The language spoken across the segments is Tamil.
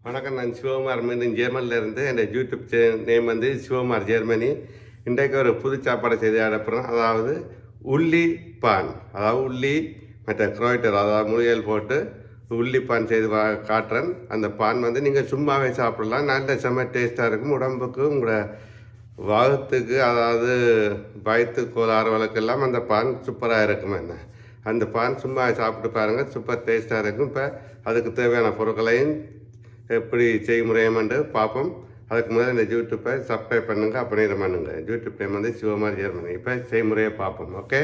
வணக்கம், நான் சிவகுமார். மீண்டும் ஜெர்மனிலேருந்து. என் யூடியூப் நேம் வந்து சிவகுமார் ஜெர்மனி. இன்றைக்கு ஒரு புது சாப்பாடை செய்து அனுப்புகிறோம். அதாவது உள்ளி பான், அதாவது உள்ளி மற்ற குரோய்டர், அதாவது முயல் போட்டு உள்ளி பான் செய்து காட்டுறேன். அந்த பான் வந்து நீங்கள் சும்மாவே சாப்பிடலாம். நல்ல செம்ம டேஸ்ட்டாக இருக்கும். உடம்புக்கு உங்களோட வகுத்துக்கு, அதாவது வயிற்று கோளாறு வழக்கெல்லாம் அந்த பான் சூப்பராக இருக்கும். என்ன அந்த பான் சும்மா சாப்பிட்டு பாருங்கள், சூப்பர் டேஸ்ட்டாக இருக்கும். இப்போ அதுக்கு தேவையான பொருட்களையும் எப்படி செய்முறையமென்று பார்ப்போம். அதுக்கு முதல்ல இந்த யூடியூப்பை சப்ஸ்கிரைப் பண்ணுங்கள், அப்படியே பண்ணுங்கள். யூடியூப் நேம் வந்து சிவகுமார் ஜெர்மனி. இப்போ செய்முறையை பார்ப்போம். ஓகே,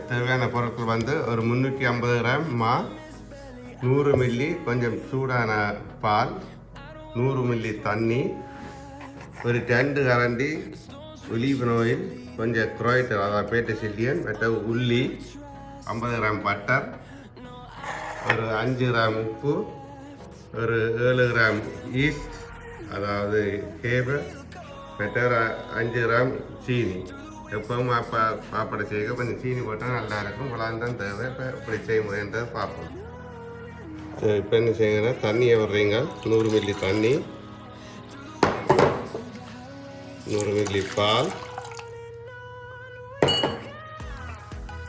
தேவையான பொருட்கள் வந்து ஒரு 350 கிராம் மா, 100 மில்லி கொஞ்சம் சூடான பால், 100 மில்லி தண்ணி, ஒரு 2 கரண்டி ஒலிவ் ஆயில், கொஞ்சம் குரோய்டர், அதாவது பேட்டசில்லியன், மற்ற உள்ளி, 50 கிராம் பட்டர், ஒரு 5 கிராம் உப்பு, ஒரு 7 கிராம் ஈஸ்ட், அதாவது கேபர், மற்ற 5 கிராம் சீனி. எப்பவும் சாப்பாடு செய்ய கொஞ்சம் சீனி போட்டால் நல்லா இருக்கும். குழான் தான் தேவை. இப்போ இப்படி செய்முறைன்றதை பார்ப்போம். சரி, இப்போ என்ன செய்யுங்கன்னா தண்ணியை விடுறீங்க. 100 மில்லி தண்ணி, 100 மில்லி பால்,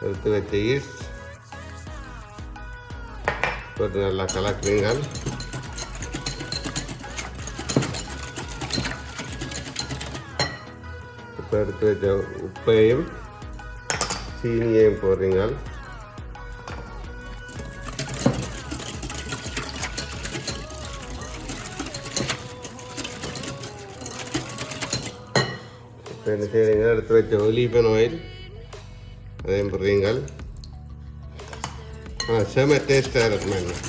எடுத்து வச்ச ஈஸ்ட் போட்டு நல்லா கலக்குறீங்க. இப்போ எடுத்து வச்ச உப்பையும் சீனியையும் போடுறீங்க. இப்போ என்ன செய்கிறீங்க, எடுத்து வச்ச ஒலிவ் ஆயில் அதையும் போடுறீங்க. செம டேஸ்ட்டாக இருக்குமா என்ன.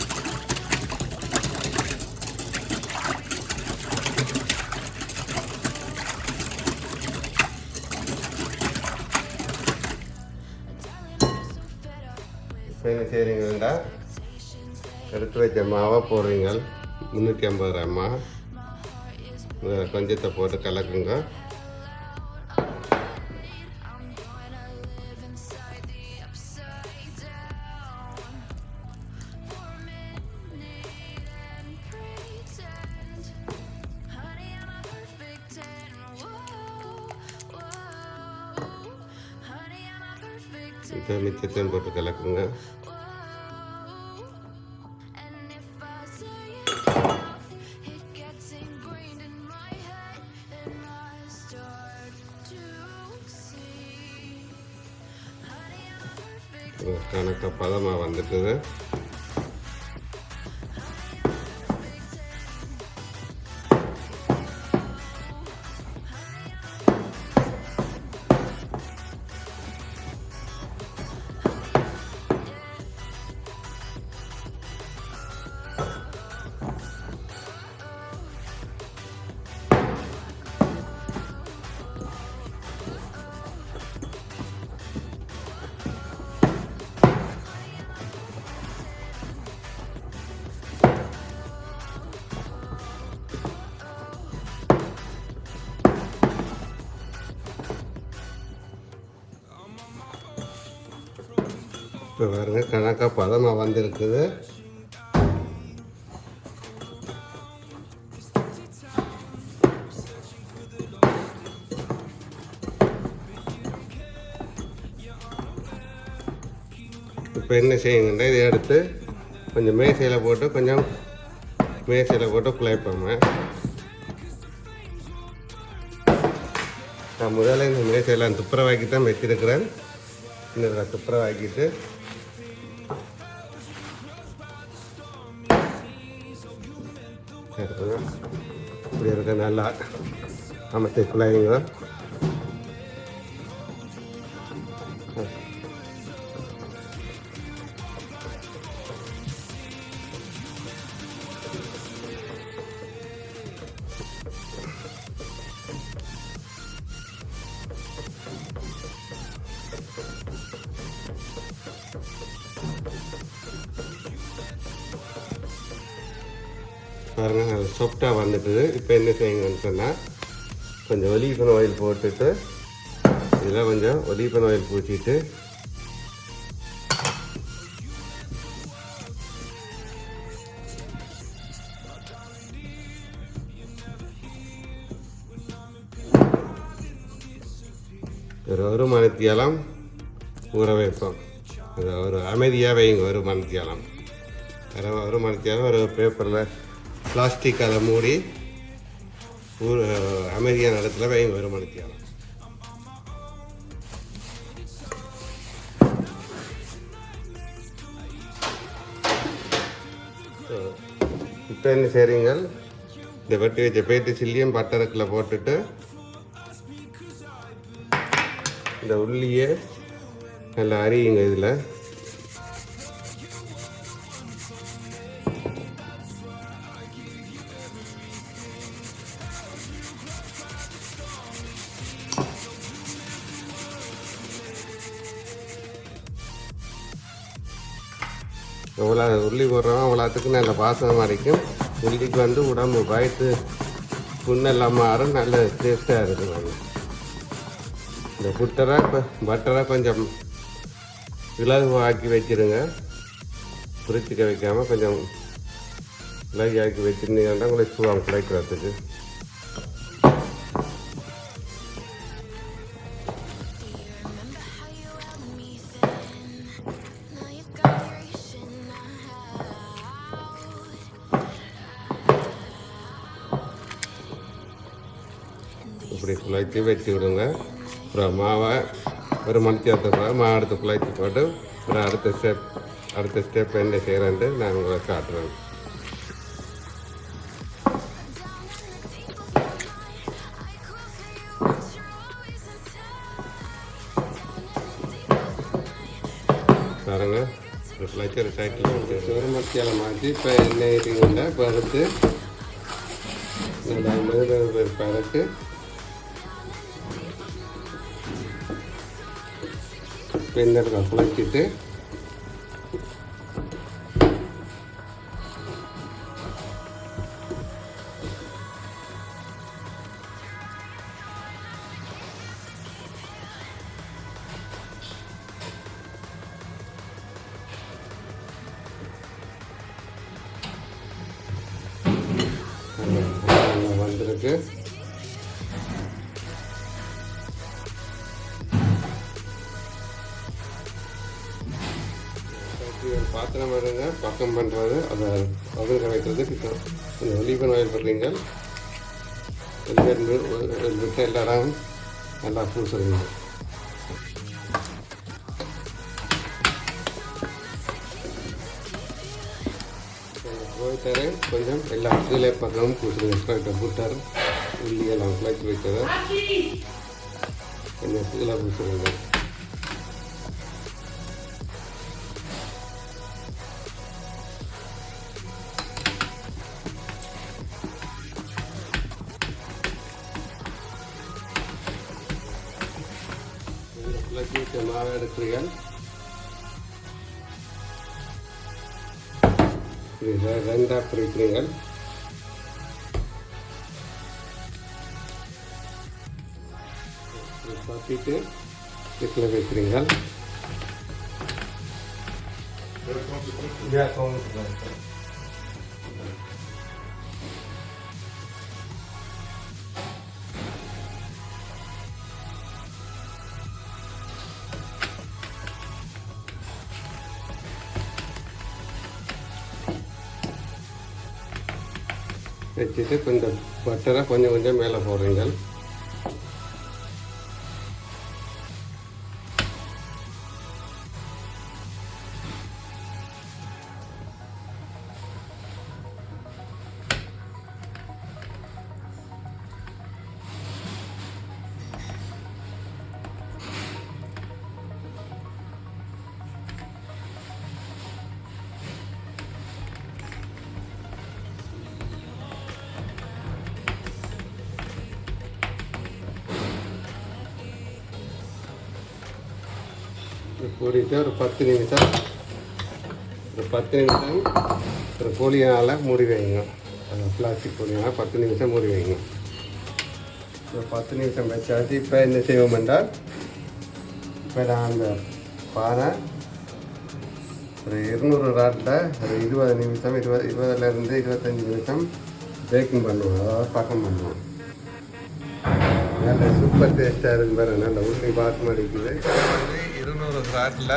என்ன செய்கிறீங்கண்டா, எடுத்து வச்ச மாவை போடுறீங்க. 350 கிராம் மா, கொஞ்சத்தை போட்டு கலக்குங்க. மிச்சத்தையும் போட்டு கலக்குங்க. கணக்க பதமாக வந்துட்டுது. இப்போ பாருங்க, கணக்காக பதமாக வந்திருக்குது. இப்போ என்ன செய்யுங்கன்னா, இதை எடுத்து கொஞ்சம் மேசையில் போட்டு குழைப்போம். நான் முதல்ல இந்த மேசையெல்லாம் துப்புரவாக்கி தான் வச்சிருக்கிறேன். இன்னும் துப்புரவாக்கிட்டு இப்படி இருக்க நல்லா அமைத்து குழாய்ங்க. பாருங்கள் நல்லா சாஃப்டாக வந்துட்டுது. இப்போ என்ன செய்யுங்கன்னு சொன்னால் கொஞ்சம் ஒலிவன் ஆயில் போட்டுட்டு இதில் கொஞ்சம் ஒலிவன் ஆயில் பூச்சிட்டு ஒரு மணித்தியாலம் ஊற வைப்போம். ஒரு அமைதியாக வைங்க. ஒரு மணித்தியாலம் ஒரு பேப்பரில் பிளாஸ்டிக் அதை மூடி அமைதியான இடத்துல வைங்க. ஒரு மணித்தியாலம் இப்போ என்ன செய்றீங்க, இந்த வெட்டி வச்ச பேட்டு சில்லியும் பட்டரக்கில் போட்டுட்டு இந்த உள்ளியை நல்லா அரியுங்க. இதில் எவ்வளோ உள்ளி போடுறோம் அவ்வளோத்துக்கு நல்ல வாசமாக இருக்கும். உள்ளிக்கு வந்து உடம்பு வயிற்று புண்ணெல்லாம் மாறும். நல்ல டேஸ்ட்டாக இருக்கும். இந்த பட்டரை கொஞ்சம் இலகுவாக்கி வச்சுருங்க. புரிச்சிக்க வைக்காமல் கொஞ்சம் இலகுவாக்கி வச்சுருந்தீங்கன்னா உங்களுக்கு சுவாங்க குழைக்கிறதுக்கு. இப்படி குழைச்சி வச்சு விடுங்க. அப்புறம் மாவை ஒரு மணித்தியாலத்துக்கு மாவை எடுத்து குழைச்சி போட்டு அப்புறம் அடுத்த ஸ்டெப் என்ன செய்கிறேன்ட்டு நான் உங்களை காட்டுறேன். பாருங்க ஒரு குழைச்சி ஒரு சைக்கிள் ஒரு மணித்தியாலம் மாற்றி இப்போ என்ன ஏற்றிங்கன்னா இப்போ அடுத்து நல்லா மெதுமெது பறக்கு பெண்ணை குழைச்சிட்டு வந்திருக்கு. பாத்திரம் வருங்க பக்கம் பண்ணுறது அதை அவங்களுக்கு வைக்கிறதுக்கு கொஞ்சம் ஒலிவன் ஆயில் போடுறீங்க. விட்டு எல்லாரும் நல்லா பூசுறீங்க. போயிட்டாரு கொஞ்சம் எல்லா கீழே பக்கமும் பூசுறீங்க. புட்டர் உள்ளி எல்லாம் குழைச்சி வைக்கிறத கொஞ்சம் கீழே பூசுறீங்க. மாவை எடுக்கிறீர்கள். ரெண்டாக பிரிக்கிறீர்கள். பற்றிட்டு இதில் வைக்கிறீர்கள். வச்சுட்டு கொஞ்சம் பட்டரை கொஞ்சம் கொஞ்சம் மேலே போடுறீங்க. இது கூடிட்டு ஒரு 10 நிமிஷம் ஒரு கோழியால் மூடி வைங்க. பிளாஸ்டிக் கோழியால் 10 நிமிஷம் மூடி வைங்க. ஒரு 10 நிமிஷம் வச்சாச்சு. இப்போ என்ன செய்வோம் என்றால், இப்போ நான் அந்த பானை ஒரு 200 வாட்டில் ஒரு 20 நிமிஷம் 20லேருந்து 25 நிமிஷம் பேக்கிங் பண்ணுவோம், அதாவது பக்கம் பண்ணுவோம். நல்ல சூப்பர் டேஸ்ட்டாக இருக்கும் பாருங்க. நல்ல உள்ளி பாஸ்மதி இருக்குது. வந்து 200 வாட்டில்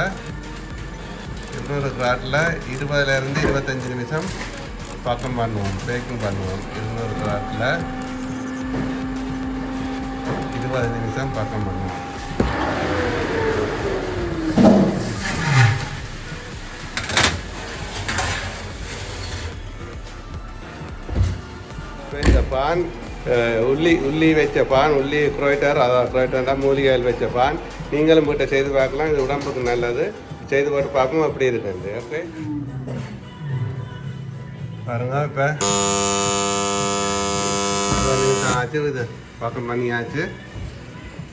20லேருந்து 25 நிமிஷம் பக்கம் பண்ணுவோம், பேக்கிங் பண்ணுவோம். 200 வாட்டில் 20 நிமிஷம் பக்கம் பண்ணுவோம். இந்த பான் உள்ளி வச்ச பான், உள்ளி குரோய்டர், அதாவது குரோய்டர்னா மூலிகையில் வச்ச பான். நீங்களும் வீட்டை செய்து பார்க்கலாம். இது உடம்புக்கு நல்லது. செய்து போட்டு பார்க்கணும். அப்படி இருக்குது. ஓகே பாருங்க. இப்போ ஆச்சு, இது பக்கம் பண்ணியாச்சு.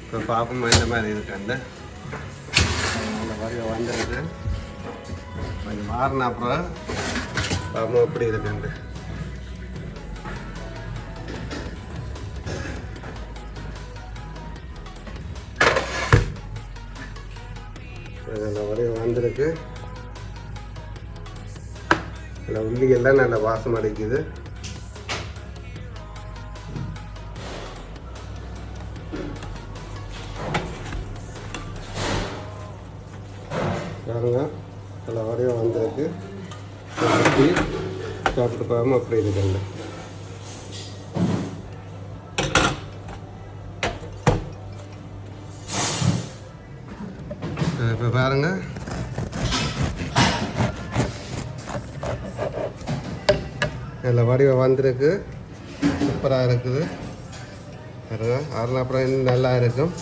இப்போ பார்ப்போம் இந்த மாதிரி இருக்குண்டு. அந்த மாதிரி வந்துடுது. கொஞ்சம் மாறின அப்புறம் பார்ப்போம் எப்படி இருக்குண்டு. நல்ல வரையும் வந்திருக்கு. நல்ல உள்ளியெல்லாம் நல்ல வாசம் அடிக்குது. பாருங்க, நல்ல வரையும் வந்திருக்கு. சாப்பிட்டு பாருங்க அப்படி இருக்குங்க. இப்போ பாருங்க, நல்ல வடிவம் வந்திருக்கு. சூப்பராக இருக்குது பாருங்க. அதெல்லாம் அப்புறம் இன்னும் நல்லா இருக்கும்.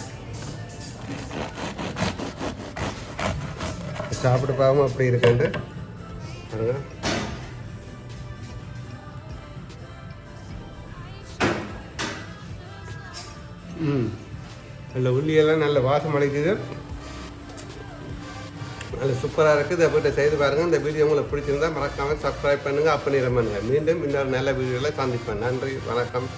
சாப்பிட்டு பாவம் அப்படி இருக்குண்டு பாருங்க. நல்ல உள்ளியெல்லாம் நல்ல வாசம் அளிக்குது. நல்ல சூப்பராக இருக்குது. இதை போய்ட்டு செய்து பாருங்கள். இந்த வீடியோ உங்களுக்கு பிடிச்சிருந்தா மறக்காமல் சப்ஸ்கிரைப் பண்ணுங்கள், அப்போ நிறம் பண்ணுங்கள். மீண்டும் இன்னொரு நல்ல வீடியோவில் சந்திப்பேன். நன்றி, வணக்கம்.